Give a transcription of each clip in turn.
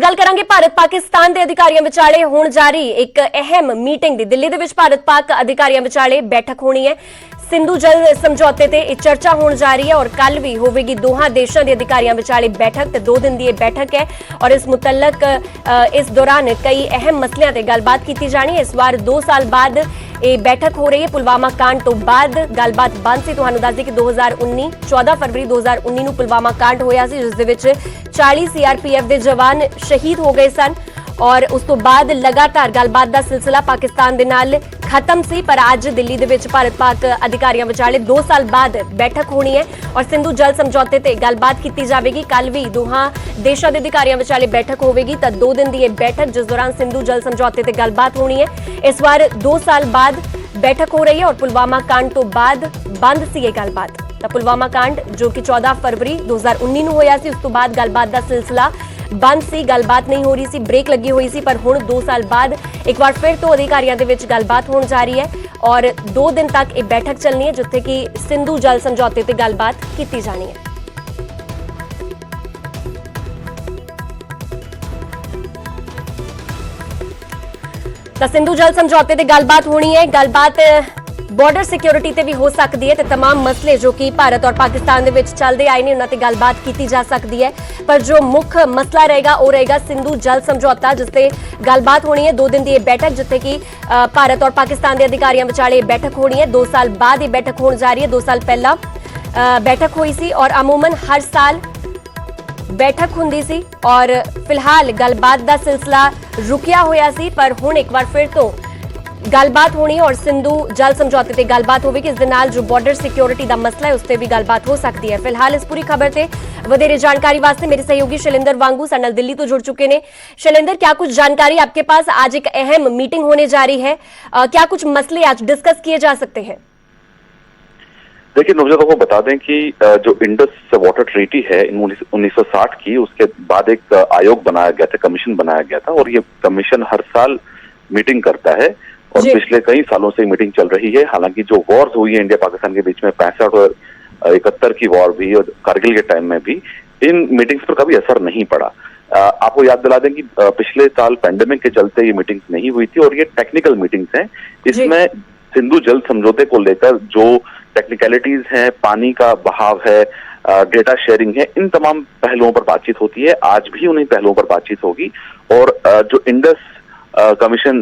ਗੱਲ ਕਰਾਂਗੇ ਭਾਰਤ ਪਾਕਿਸਤਾਨ ਦੇ ਅਧਿਕਾਰੀਆਂ ਵਿਚਾਲੇ ਹੋਣ ਜਾਰੀ ਇੱਕ ਅਹਿਮ ਮੀਟਿੰਗ ਦੀ। ਦਿੱਲੀ ਦੇ ਵਿੱਚ ਭਾਰਤ ਪਾਕ ਅਧਿਕਾਰੀਆਂ ਵਿਚਾਲੇ ਬੈਠਕ ਹੋਣੀ ਹੈ। ਸਿੰਧੂ ਜਲ ਸਮਝੌਤੇ ਤੇ ਇਹ ਚਰਚਾ ਹੋਣ ਜਾ ਰਹੀ ਹੈ और कल भी होगी दोहां देशों के अधिकारियों विचाले बैठक। तो 2 दिन की यह बैठक है और इस मुतलक इस दौरान कई अहम मसलों पर गलबात की जानी है। इस बार 2 साल बाद ये बैठक हो रही है। पुलवामा कांड तो बाद गलबात बंद सी। तुहानूं दस दी कि 2019 14 फरवरी 2019 ਨੂੰ पुलवामा कांड होया सी, जिस दे विच 40 CRPF के जवान शहीद हो गए सन और उस तो बाद लगातार गलबात का सिलसिला पाकिस्तान दे नाल खत्म सी। पर अज दिल्ली दे विच भारत पाक अधिकारियों विचाले 2 साल बाद बैठक होनी है और सिंधु जल समझौते ते गलबात की जाएगी। कल भी दोहां देशों के अधिकारियों विचाले बैठक होगी। तो 2 दिन की यह बैठक जिस दौरान सिंधु जल समझौते ते गलबात होनी है। इस बार 2 साल बाद बैठक हो रही है और पुलवामा कांड तो बाद बंद सी ये गलबात। तो पुलवामा कांड जो कि 14 फरवरी 2019 ਨੂੰ ਹੋਇਆ ਸੀ, उस तो बाद गलबात का सिलसिला बंद सी, गलबात नहीं हो रही सी, ब्रेक लगी हुई सी। पर हुण 2 साल बाद एक बार फिर तो अधिकारियों के विच गलबात होने जा रही है और 2 दिन तक एक बैठक चलनी है जिथे कि सिंधु जल समझौते ते गलबात की जानी है। तो सिंधु जल समझौते ते गलबात होनी है। गलबात बॉर्डर सिक्योरिटी ते भी हो सकती है। तो तमाम मसले जो कि भारत और पाकिस्तान दे विच चलते आए ने उन्हां ते गलबात की जा सकती है। पर जो मुख्य मसला रहेगा वो रहेगा सिंधु जल समझौता, जिससे गलबात होनी है। 2 दिन की बैठक जिथे कि भारत और पाकिस्तान के अधिकारियों विचाले बैठक होनी है। 2 साल बाद ये बैठक होने जा रही है। 2 साल पहला बैठक हुई सी और अमूमन हर साल बैठक हुंदी सी और फिलहाल गलबात का सिलसिला रुकिया होया सी। पर हुण एक बार फिर तो गलबात होनी है और सिंधु जल समझौते ते गलबात होगी। इस दे नाल जो बॉर्डर सिक्योरिटी का मसला है उस पर भी गलबात हो सकती है। फिलहाल इस पूरी खबर से वधेरे जानकारी वास्ते मेरे सहयोगी शैलेंद्र वांगू साडे नाल दिल्ली तो जुड़ चुके हैं। शैलेंद्र, क्या कुछ जानकारी आपके पास? आज एक अहम मीटिंग होने जा रही है, क्या कुछ मसले आज डिस्कस किए जा सकते हैं? देखिए नुबजत, आपको बता दें कि जो इंडस वाटर ट्रीटी है 1960 की, उसके बाद एक आयोग बनाया गया था, कमीशन बनाया गया था और ये कमीशन हर साल मीटिंग करता है और पिछले कई सालों से मीटिंग चल रही है। हालांकि जो वॉर्स हुई है इंडिया पाकिस्तान के बीच में 65 और 71 की वॉर भी और कारगिल के टाइम में भी, इन मीटिंग्स पर कभी असर नहीं पड़ा। आपको याद दिला दें कि पिछले साल पैंडेमिक के चलते ये मीटिंग्स नहीं हुई थी और ये टेक्निकल मीटिंग्स हैं। इसमें सिंधु जल समझौते को लेकर जो टेक्निकलिटीज हैं, पानी का बहाव है, डेटा शेयरिंग है, इन तमाम पहलुओं पर बातचीत होती है। आज भी उन्हीं पहलुओं पर बातचीत होगी और जो इंडस कमीशन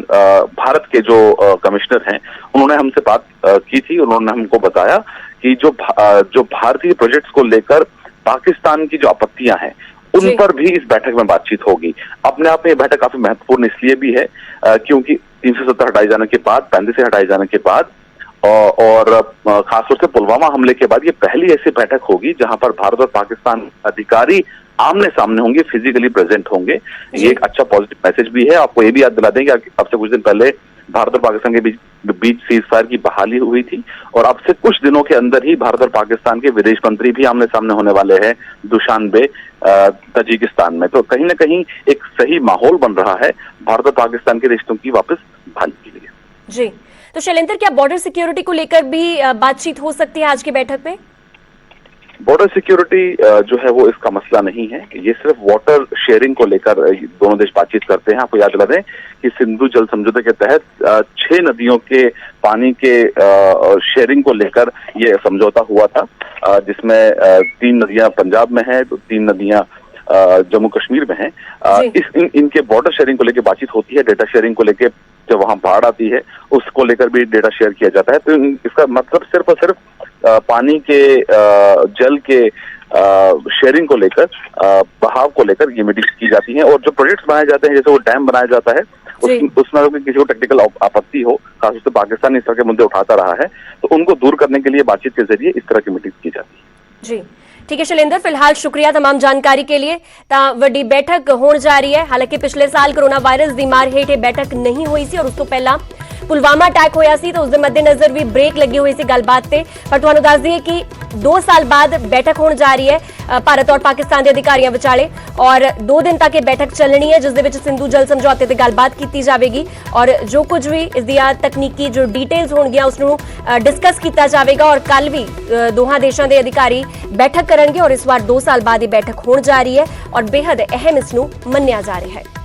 भारत के जो कमिश्नर हैं उन्होंने हमसे बात की थी। उन्होंने हमको बताया कि जो भारतीय प्रोजेक्ट्स को लेकर पाकिस्तान की जो आपत्तियां हैं उन पर भी इस बैठक में बातचीत होगी। अपने आप में ये बैठक काफी महत्वपूर्ण इसलिए भी है क्योंकि 370 हटाए जाने के बाद, 35 से हटाए जाने के बाद और खासतौर से पुलवामा हमले के बाद ये पहली ऐसी बैठक होगी जहां पर भारत और पाकिस्तान अधिकारी आमने सामने होंगे, फिजिकली प्रेजेंट होंगे। ये एक अच्छा पॉजिटिव मैसेज भी है। आपको ये भी याद दिला दें कि अब से कुछ दिन पहले भारत और पाकिस्तान के बीच सीज फायर की बहाली हुई थी और अब से कुछ दिनों के अंदर ही भारत और पाकिस्तान के विदेश मंत्री भी आमने सामने होने वाले हैं दुशानबे, तजिकिस्तान में। तो कहीं ना कहीं एक सही माहौल बन रहा है भारत और पाकिस्तान के रिश्तों की वापस बहाली के लिए। जी, तो शैलेंद्र, क्या बॉर्डर सिक्योरिटी को लेकर भी बातचीत हो सकती है आज की बैठक में? बॉर्डर सिक्योरिटी जो है वो इसका मसला नहीं है। ये सिर्फ वाटर शेयरिंग को लेकर दोनों देश बातचीत करते हैं। आपको याद दिला दें कि सिंधु जल समझौते के तहत 6 नदियों के पानी के शेयरिंग को लेकर ये समझौता हुआ था, जिसमें 3 नदियां पंजाब में हैं तो 3 नदियां जम्मू कश्मीर में हैं। इनके बॉर्डर शेयरिंग को लेकर बातचीत होती है। डेटा शेयरिंग को लेकर जब वहां बाढ़ आती है उसको लेकर भी डेटा शेयर किया जाता है। तो इसका मतलब सिर्फ और सिर्फ पानी के जल के शेयरिंग को लेकर, बहाव को लेकर ये मीटिंग्स की जाती हैं और जो प्रोजेक्ट्स बनाए जाते हैं, जैसे वो डैम बनाया जाता है, उसमें अगर किसी को टेक्निकल आपत्ति हो, खासतौर से पाकिस्तान इस तरह के मुद्दे उठाता रहा है, तो उनको दूर करने के लिए बातचीत के जरिए इस तरह की मीटिंग्स की जाती है। जी ठीक है शैलेंद्र, फिलहाल शुक्रिया तमाम जानकारी के लिए। वड्डी बैठक होने जा रही है। हालांकि पिछले साल कोरोना वायरस की मार हेठ बैठक नहीं हुई सी और उस तो पहला ਪੁਲਵਾਮਾ ਅਟੈਕ ਹੋਇਆ ਸੀ ਤਾਂ ਉਸ ਦੇ ਮੱਦੇਨਜ਼ਰ ਵੀ ਬ੍ਰੇਕ ਲੱਗੀ ਹੋਈ ਸੀ ਗੱਲਬਾਤ ਤੇ। ਪਰ ਤੁਹਾਨੂੰ ਦੱਸ ਦਈਏ ਕਿ 2 ਸਾਲ ਬਾਅਦ ਬੈਠਕ ਹੋਣ ਜਾ ਰਹੀ ਹੈ ਭਾਰਤ ਔਰ ਪਾਕਿਸਤਾਨ ਦੇ ਅਧਿਕਾਰੀਆਂ ਵਿਚਾਲੇ, ਔਰ 2 ਦਿਨ ਤੱਕ ਇਹ ਬੈਠਕ ਚੱਲਣੀ ਹੈ, ਜਿਸ ਦੇ ਵਿੱਚ ਸਿੰਧੂ ਜਲ ਸਮਝੌਤੇ ਤੇ ਗੱਲਬਾਤ ਕੀਤੀ ਜਾਵੇਗੀ ਔਰ ਜੋ ਕੁਝ ਵੀ ਇਸ ਦੀਆਂ ਤਕਨੀਕੀ ਜੋ ਡਿਟੇਲਸ ਹੋਣਗੀਆਂ ਉਸ ਨੂੰ ਡਿਸਕਸ ਕੀਤਾ ਜਾਵੇਗਾ। ਔਰ ਕੱਲ ਵੀ ਦੋਹਾਂ ਦੇਸ਼ਾਂ ਦੇ ਅਧਿਕਾਰੀ ਬੈਠਕ ਕਰਨਗੇ ਔਰ ਇਸ ਵਾਰ 2 ਸਾਲ ਬਾਅਦ ਇਹ ਬੈਠਕ ਹੋਣ ਜਾ ਰਹੀ ਹੈ ਔਰ ਬੇहद ਅਹਿਮ ਇਸ ਨੂੰ ਮੰਨਿਆ ਜਾ ਰਿਹਾ ਹੈ।